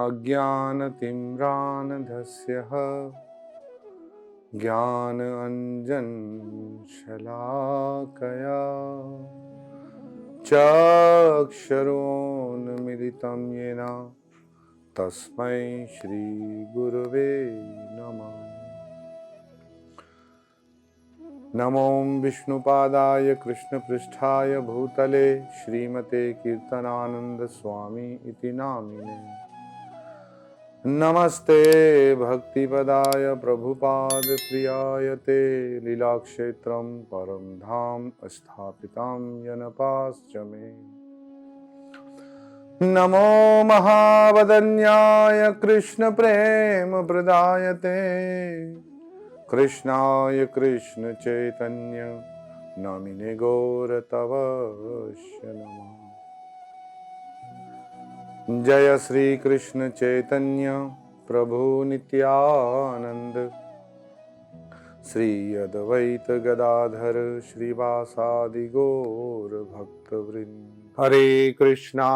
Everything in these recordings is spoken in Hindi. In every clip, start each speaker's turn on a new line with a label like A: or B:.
A: अज्ञानतिम्रान्धस्य ज्ञानाञ्जनशलाकया चक्षुरुन्मिलितं येन तस्मै श्रीगुरवे नमः। नमो विष्णुपादाय कृष्णपृष्ठाय भूतले श्रीमते कीर्तनानंद स्वामी इति नामिने। नमस्ते भक्तिपदाय प्रभुपाद प्रियाय ते लीलाक्षेत्रं परं धाम स्थापितं येन पाश्चमे। नमो महावदन्याय कृष्ण प्रेम प्रदायते कृष्णाय कृष्ण चैतन्य नामिने गौरतवस्य नमः। जय श्री कृष्ण चैतन्य प्रभु नित्यानंद श्री अद्वैत गदाधर श्रीवासादि गौर भक्तवृंद। हरे कृष्णा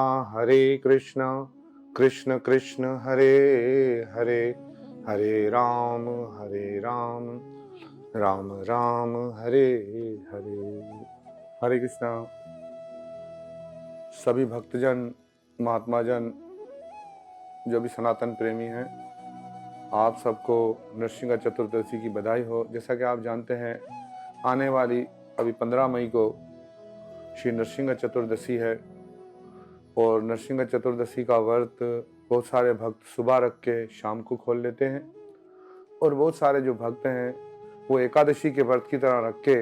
A: कृष्ण कृष्ण हरे हरे, हरे राम राम राम हरे हरे। हरे कृष्णा। सभी भक्तजन महात्मा जन जो भी सनातन प्रेमी हैं, आप सबको नृसिंह चतुर्दशी की बधाई हो। जैसा कि आप जानते हैं, आने वाली अभी 15 मई को श्री नृसिंह चतुर्दशी है और नृसिंह चतुर्दशी का व्रत बहुत सारे भक्त सुबह रख के शाम को खोल लेते हैं और बहुत सारे जो भक्त हैं वो एकादशी के व्रत की तरह रख के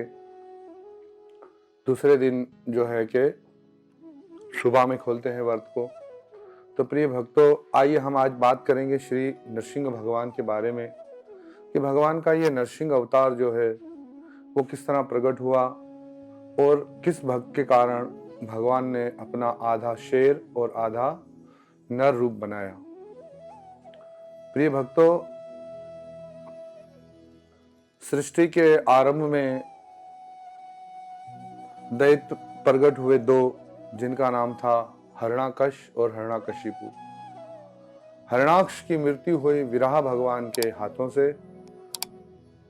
A: दूसरे दिन जो है कि सुबह में खोलते हैं व्रत को। तो प्रिय भक्तों, आइए हम आज बात करेंगे श्री नरसिंह भगवान के बारे में कि भगवान का ये नरसिंह अवतार जो है वो किस तरह प्रकट हुआ और किस भक्त के कारण भगवान ने अपना आधा शेर और आधा नर रूप बनाया। प्रिय भक्तों, सृष्टि के आरंभ में दैत्य प्रकट हुए दो, जिनका नाम था हरणाकश और हरणाकशिपु। हरणाक्ष की मृत्यु हुई विराह भगवान के हाथों से।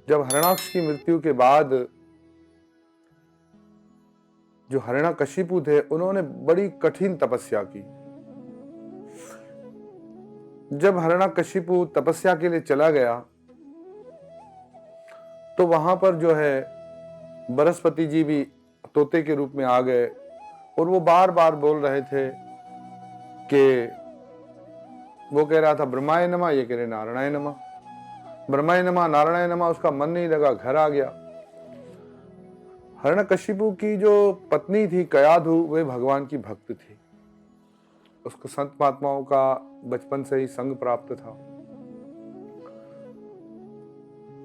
A: जब हरणाक्ष की मृत्यु के बाद जो हरणाकशिपु थे, उन्होंने बड़ी कठिन तपस्या की। जब हरणाकशिपु तपस्या के लिए चला गया तो वहां पर जो है बृहस्पति जी भी तोते के रूप में आ गए और वो बार बार बोल रहे थे कि वो कह रहा था ब्रह्माय नमः, ये कह रहे नारायणाय नमः। ब्रह्माय नमः नारायणाय नमः, उसका मन नहीं लगा, घर आ गया। हरणाकशिपु की जो पत्नी थी कयाधु, वे भगवान की भक्त थी। उसको संत महात्माओं का बचपन से ही संग प्राप्त था।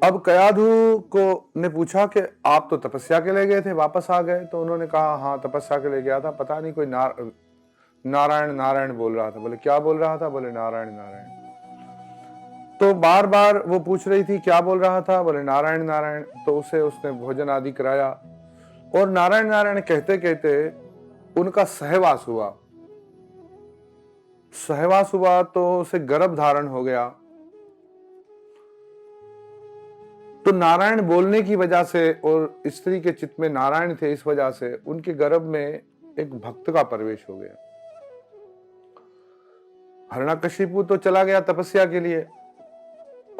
A: अब कयाधु को ने पूछा कि आप तो तपस्या के लिए गए थे, वापस आ गए? तो उन्होंने कहा हाँ, तपस्या के लिए गया था, पता नहीं कोई नारायण नारायण बोल रहा था। बोले क्या बोल रहा था? बोले नारायण नारायण। तो बार बार वो पूछ रही थी क्या बोल रहा था? बोले नारायण नारायण। तो उसने भोजन आदि कराया और नारायण नारायण कहते कहते उनका सहवास हुआ। सहवास हुआ तो उसे गर्भ धारण हो गया। तो नारायण बोलने की वजह से और स्त्री के चित्त में नारायण थे, इस वजह से उनके गर्भ में एक भक्त का प्रवेश हो गया। हरणाकशिपु तो चला गया तपस्या के लिए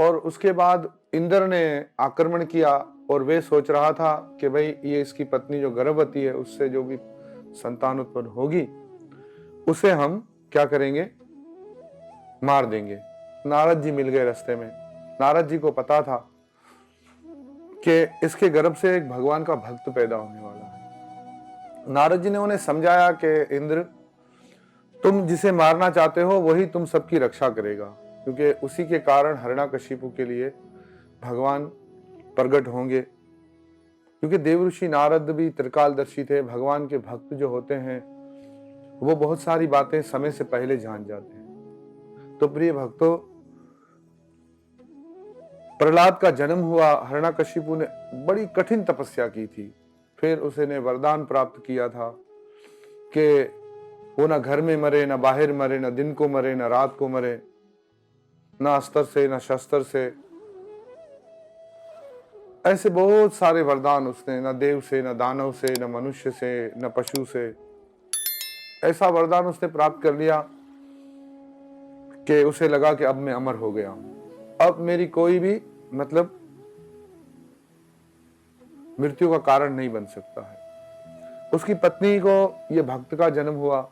A: और उसके बाद इंद्र ने आक्रमण किया और वे सोच रहा था कि भाई ये इसकी पत्नी जो गर्भवती है, उससे जो भी संतान उत्पन्न होगी उसे हम क्या करेंगे, मार देंगे। नारद जी मिल गए रास्ते में। नारद जी को पता था कि इसके गर्भ से एक भगवान का भक्त पैदा होने वाला है। नारद जी ने उन्हें समझाया कि इंद्र, तुम जिसे मारना चाहते हो वही तुम सबकी रक्षा करेगा, क्योंकि उसी के कारण हरणाकशिपु के लिए भगवान प्रकट होंगे। क्योंकि देवऋषि नारद भी त्रिकालदर्शी थे। भगवान के भक्त जो होते हैं वो बहुत सारी बातें समय से पहले जान जाते हैं। तो प्रिय भक्तों, प्रहलाद का जन्म हुआ। हरणाकशिपु ने बड़ी कठिन तपस्या की थी। फिर उसने वरदान प्राप्त किया था कि वो ना घर में मरे, ना बाहर मरे, ना दिन को मरे, ना रात को मरे। ना अस्त्र से ना शस्त्र से। ऐसे बहुत सारे वरदान उसने, न देव से, न दानव से, न मनुष्य से, न पशु से, ऐसा वरदान उसने प्राप्त कर लिया कि उसे लगा कि अब मैं अमर हो गया हूं, अब मेरी कोई भी मतलब मृत्यु का कारण नहीं बन सकता है। उसकी पत्नी को यह भक्त का जन्म हुआ,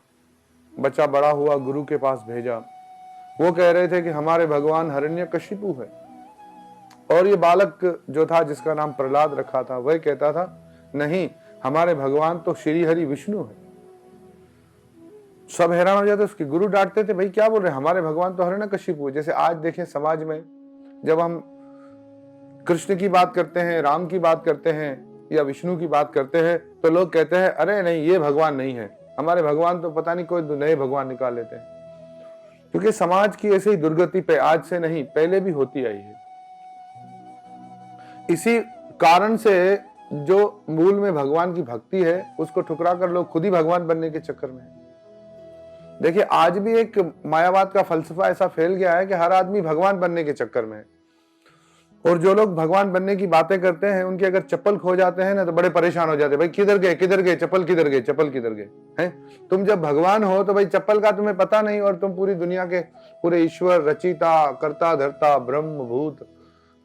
A: बच्चा बड़ा हुआ, गुरु के पास भेजा। वो कह रहे थे कि हमारे भगवान हिरण्यकशिपु है, और ये बालक जो था जिसका नाम प्रहलाद रखा था, वह कहता था नहीं, हमारे भगवान तो श्री हरि विष्णु है। सब हैरान हो जाते, उसके गुरु डांटते थे, भाई क्या बोल रहे हैं, हमारे भगवान तो हिरण्यकशिपु है। जैसे आज देखें समाज में जब हम कृष्ण की बात करते हैं, राम की बात करते हैं या विष्णु की बात करते हैं, तो लोग कहते हैं अरे नहीं, ये भगवान नहीं है, हमारे भगवान तो पता नहीं कोई नए भगवान निकाल लेते हैं। क्योंकि समाज की ऐसे ही दुर्गति पे आज से नहीं, पहले भी होती आई है। इसी कारण से जो मूल में भगवान की भक्ति है, उसको ठुकरा कर लोग खुद ही भगवान बनने के चक्कर में। देखिए आज भी एक मायावाद का फलसफा ऐसा फैल गया है कि हर आदमी भगवान बनने के चक्कर में है, और जो लोग भगवान बनने की बातें करते हैं, उनके अगर चप्पल खो जाते हैं ना तो बड़े परेशान हो जाते हैं, भाई किधर गए चप्पल किधर गए, चप्पल किधर गए हैं। तुम जब भगवान हो तो भाई चप्पल का तुम्हें पता नहीं, और तुम पूरी दुनिया के पूरे ईश्वर, रचिता, कर्ता धर्ता, ब्रह्म भूत,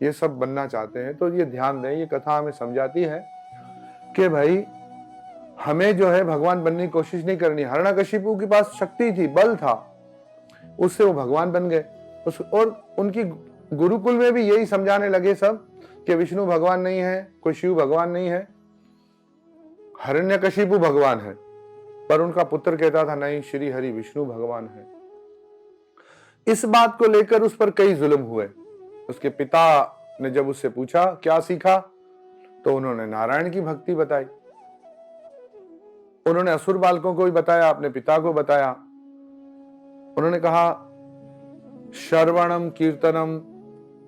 A: ये सब बनना चाहते हैं। तो ये ध्यान दें, ये कथा हमें समझाती है कि भाई हमें जो है भगवान बनने की कोशिश नहीं करनी। हिरण्यकशिपु के पास शक्ति थी, बल था, उससे वो भगवान बन गए। और उनकी गुरुकुल में भी यही समझाने लगे सब कि विष्णु भगवान नहीं है, कोई शिव भगवान नहीं है, हिरण्यकशिपु भगवान है। पर उनका पुत्र कहता था नहीं, श्री हरि विष्णु भगवान है। इस बात को लेकर उस पर कई जुल्म हुए। उसके पिता ने जब उससे पूछा क्या सीखा, तो उन्होंने नारायण की भक्ति बताई। उन्होंने असुर बालकों को भी बताया, अपने पिता को बताया। उन्होंने कहा श्रवणम कीर्तनम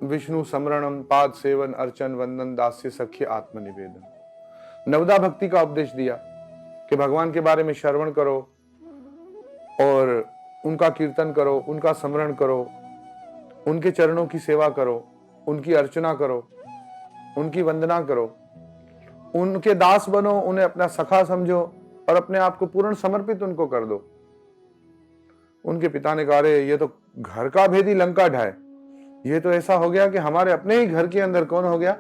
A: विष्णु समरणम पाद सेवन अर्चन वंदन दास्य सख्य आत्मनिवेदन। नवदा भक्ति का उपदेश दिया कि भगवान के बारे में श्रवण करो और उनका कीर्तन करो, उनका स्मरण करो, उनके चरणों की सेवा करो, उनकी अर्चना करो, उनकी वंदना करो, उनके दास बनो, उन्हें अपना सखा समझो और अपने आप को पूर्ण समर्पित उनको कर दो। उनके पिता ने कहा अरे ये तो घर का भेदी लंका ढाए, ये तो ऐसा हो गया कि हमारे अपने ही घर के अंदर कौन हो गया,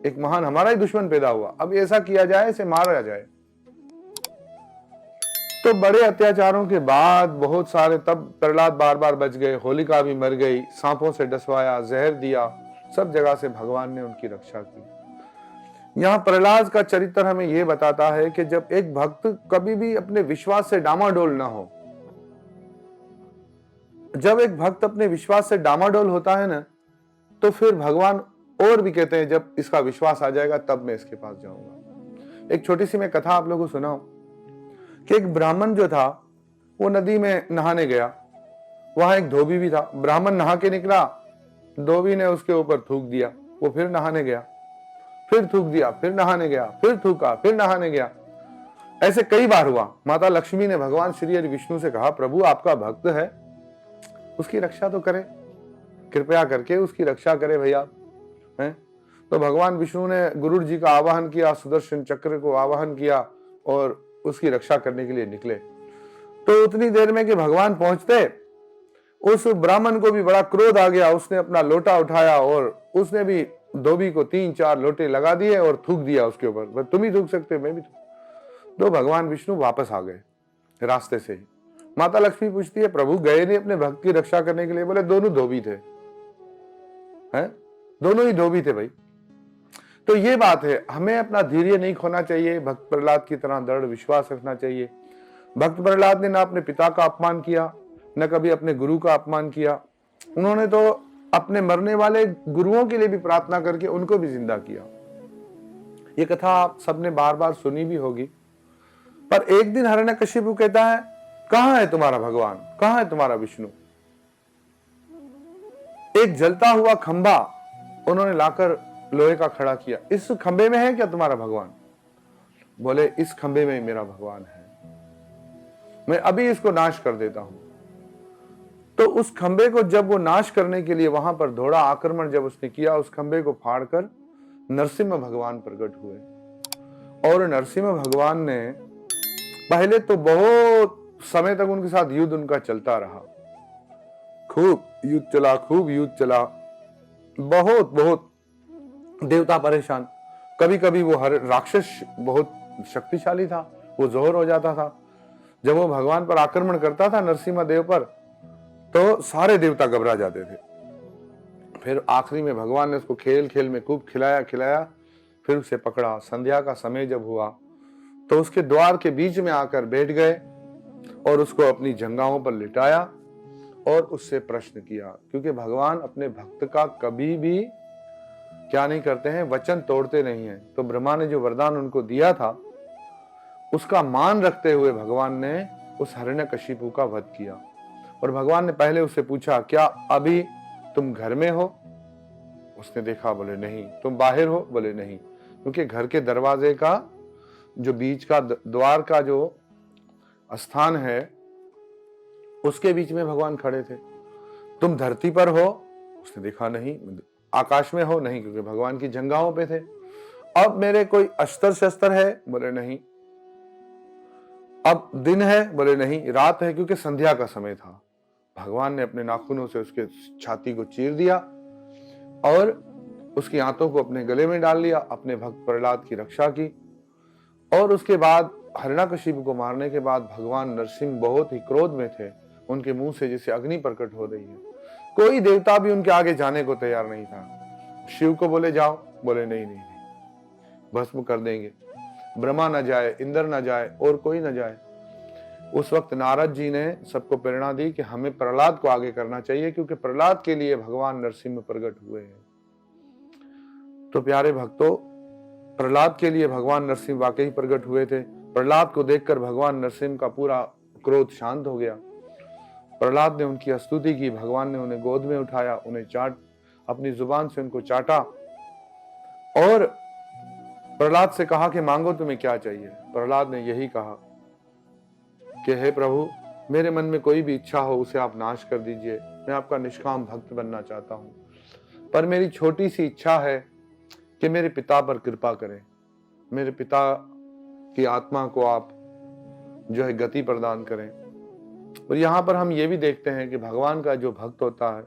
A: एक महान हमारा ही दुश्मन पैदा हुआ, अब ऐसा किया जाए, इसे मारा जाए। तो बड़े अत्याचारों के बाद बहुत सारे, तब प्रहलाद बार बार बच गए, होलिका भी मर गई, सांपों से डसवाया, जहर दिया, सब जगह से भगवान ने उनकी रक्षा की। यहां प्रहलाद का चरित्र हमें यह बताता है कि जब एक भक्त कभी भी अपने विश्वास से डामाडोल ना हो, जब एक भक्त अपने विश्वास से डामाडोल होता है ना, तो फिर भगवान और भी कहते हैं जब इसका विश्वास आ जाएगा तब मैं इसके पास जाऊंगा। एक छोटी सी मैं कथा आप लोगों को सुनाऊं कि एक ब्राह्मण जो था वो नदी में नहाने गया, वहां एक धोबी भी था। ब्राह्मण नहा के निकला, धोबी ने उसके ऊपर थूक दिया, वो फिर नहाने गया, फिर थूक दिया, फिर नहाने गया, फिर थूका, फिर नहाने गया। ऐसे कई बार हुआ। माता लक्ष्मी ने भगवान श्री हरि विष्णु से कहा प्रभु आपका भक्त है, उसकी रक्षा तो करें, कृपया करके उसकी रक्षा करें भैया हैं। तो भगवान विष्णु ने गुरुड़ जी का आवाहन किया, सुदर्शन चक्र को आवाहन किया और उसकी रक्षा करने के लिए निकले। तो उतनी देर में कि भगवान पहुंचते, उस ब्राह्मण को भी बड़ा क्रोध आ गया। उसने अपना लोटा उठाया और उसने भी धोबी को 3-4 लोटे लगा दिए और थूक दिया उसके ऊपर। तुम ही थूक सकते, मैं भी थूक। तो भगवान विष्णु वापस आ गए रास्ते से ही। माता लक्ष्मी पूछती है प्रभु गए नहीं अपने भक्त की रक्षा करने के लिए? बोले दोनों धोबी थे, हैं? दोनों ही धोबी थे भाई। तो ये बात है, हमें अपना धैर्य नहीं खोना चाहिए, भक्त प्रहलाद की तरह दृढ़ विश्वास रखना चाहिए। भक्त प्रहलाद ने ना अपने पिता का अपमान किया, न कभी अपने गुरु का अपमान किया। उन्होंने तो अपने मरने वाले गुरुओं के लिए भी प्रार्थना करके उनको भी जिंदा किया। ये कथा आप सबने बार बार सुनी भी होगी। पर एक दिन हिरण्यकशिपु कहता है कहां है तुम्हारा भगवान, कहां है तुम्हारा विष्णु? एक जलता हुआ खंबा उन्होंने लाकर लोहे का खड़ा किया। इस खंबे में है क्या तुम्हारा भगवान? बोले इस खंबे में मेरा भगवान है, मैं अभी इसको नाश कर देता हूं। तो उस खंबे को जब वो नाश करने के लिए वहां पर दौड़ा, आक्रमण जब उसने किया, उस खंबे को फाड़कर नरसिम्हा भगवान प्रकट हुए। और नरसिम्हा भगवान ने पहले तो बहुत समय तक उनके साथ युद्ध उनका चलता रहा, खूब युद्ध चला, खूब युद्ध चला, बहुत बहुत देवता परेशान। कभी कभी वो हर राक्षस बहुत शक्तिशाली था, वो जोहर हो जाता था। जब वो भगवान पर आक्रमण करता था, नरसिम्हा देव पर, तो सारे देवता घबरा जाते थे। फिर आखिरी में भगवान ने उसको खेल खेल में खूब खिलाया खिलाया, फिर उसे पकड़ा। संध्या का समय जब हुआ तो उसके द्वार के बीच में आकर बैठ गए और उसको अपनी जंघाओं पर लिटाया और उससे प्रश्न किया, क्योंकि भगवान अपने भक्त का कभी भी क्या नहीं करते हैं, वचन तोड़ते नहीं हैं। तो ब्रह्मा ने जो वरदान उनको दिया था, उसका मान रखते हुए भगवान ने उस हिरण्यकशिपु का वध किया। और भगवान ने पहले उससे पूछा, क्या अभी तुम घर में हो? उसने देखा, बोले नहीं। तुम बाहर हो? बोले नहीं। क्योंकि घर के दरवाजे का जो बीच का द्वार का जो स्थान है, उसके बीच में भगवान खड़े थे। तुम धरती पर हो? उसने देखा, नहीं। आकाश में हो? नहीं, क्योंकि भगवान की जंघाओं पे थे। अब मेरे कोई अस्त्र शस्त्र है? बोले नहीं। अब दिन है? बोले नहीं। रात है, क्योंकि संध्या का समय था। भगवान ने अपने नाखूनों से उसके छाती को चीर दिया और उसकी आंतों को अपने गले में डाल लिया, अपने भक्त प्रहलाद की रक्षा की। और उसके बाद हिरण्यकशिपु को मारने के बाद भगवान नरसिंह बहुत ही क्रोध में थे। उनके मुंह से जैसे अग्नि प्रकट हो रही है। कोई देवता भी उनके आगे जाने को तैयार नहीं था। शिव को बोले जाओ, बोले नहीं नहीं नहीं, भस्म कर देंगे। ब्रह्मा न जाए, इंद्र न जाए, और कोई न जाए। उस वक्त नारद जी ने सबको प्रेरणा दी कि हमें प्रहलाद को आगे करना चाहिए, क्योंकि प्रहलाद के लिए भगवान नरसिंह प्रकट हुए हैं। तो प्यारे भक्तों, प्रहलाद के लिए भगवान नरसिंह वाकई प्रकट हुए थे। प्रहलाद को देखकर भगवान नरसिंह का पूरा क्रोध शांत हो गया। प्रहलाद ने उनकी स्तुति की, भगवान ने उन्हें गोद में उठाया, उन्हें अपनी जुबान से उनको चाटा और प्रहलाद से कहा कि मांगो तुम्हें क्या चाहिए। प्रहलाद ने यही कहा कि हे प्रभु, मेरे मन में कोई भी इच्छा हो उसे आप नाश कर दीजिए। मैं आपका निष्काम भक्त बनना चाहता हूँ, पर मेरी छोटी सी इच्छा है कि मेरे पिता पर कृपा करें। मेरे पिता की आत्मा को आप जो है गति प्रदान करें। और यहाँ पर हम ये भी देखते हैं कि भगवान का जो भक्त होता है,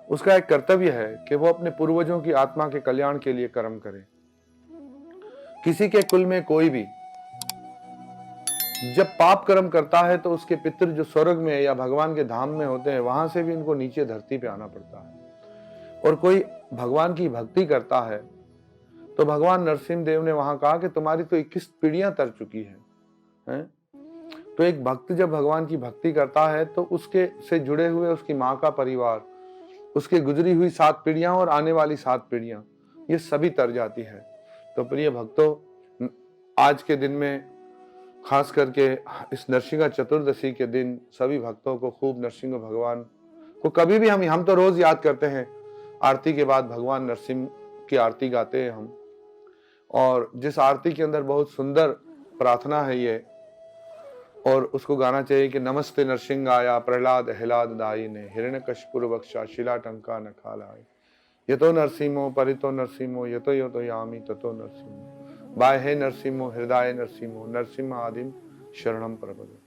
A: उसका एक कर्तव्य है कि वो अपने पूर्वजों की आत्मा के कल्याण के लिए कर्म करे। किसी के कुल में कोई भी जब पाप कर्म करता है तो उसके पितृ जो स्वर्ग में या भगवान के धाम में होते हैं, वहां से भी उनको नीचे धरती पे आना पड़ता है। और कोई भगवान की भक्ति करता है तो भगवान नरसिंह देव ने वहां कहा कि तुम्हारी तो 21 पीढ़ियां तर चुकी हैं। तो एक भक्त जब भगवान की भक्ति करता है तो उसके से जुड़े हुए उसकी माँ का परिवार, उसकी गुजरी हुई 7 पीढ़ियां और आने वाली 7 पीढ़ियां, ये सभी तर जाती है। तो प्रिय भक्तों, आज के दिन में खास करके इस नरसिंह चतुर्दशी के दिन सभी भक्तों को खूब नरसिंह भगवान को कभी भी हम तो रोज याद करते हैं। आरती के बाद भगवान नरसिंह की आरती गाते हैं हम, और जिस आरती के अंदर बहुत सुंदर प्रार्थना है ये, और उसको गाना चाहिए कि नमस्ते नरसिंहाय प्रहलाद अहलाद दायिने हिरण्यकशिपुर बक्षा शिला टंका न खालाय यतो नरसिंहो परितो नरसिंहो यतो यतो यामी ततो नरसिंहो बाह्ये नरसिंहो हृदय नरसिंहो नरसिंह आदिम शरणम प्रपदे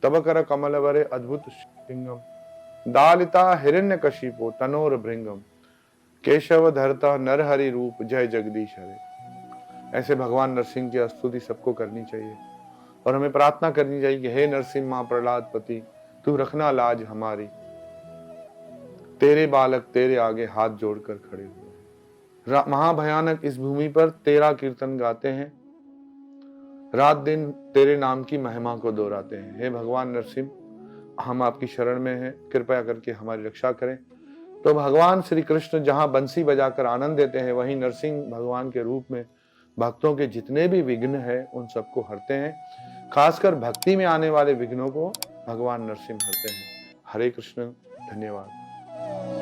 A: तब कर कमल वरे अद्भुत सिंगम दालिता हिरण्यकशिपो तनोर भृंगम केशव धरता नरहरि रूप जय जगदीश हरे। ऐसे भगवान नरसिंह की स्तुति सबको करनी चाहिए और हमें प्रार्थना करनी चाहिए कि हे नरसिंह मां प्रहलाद पति, तू रखना लाज हमारी, तेरे बालक तेरे आगे हाथ जोड़कर खड़े हुए। महाभयानक इस भूमि पर तेरा कीर्तन गाते हैं, रात दिन तेरे नाम की महिमा को दोहराते हैं। हे भगवान नरसिंह, हम आपकी शरण में हैं, कृपया करके हमारी रक्षा करें। तो भगवान श्री कृष्ण जहां बंसी बजाकर आनंद देते हैं, वहीं नरसिंह भगवान के रूप में भक्तों के जितने भी विघ्न हैं उन सबको हरते हैं। खासकर भक्ति में आने वाले विघ्नों को भगवान नरसिंह हरते हैं। हरे कृष्ण, धन्यवाद।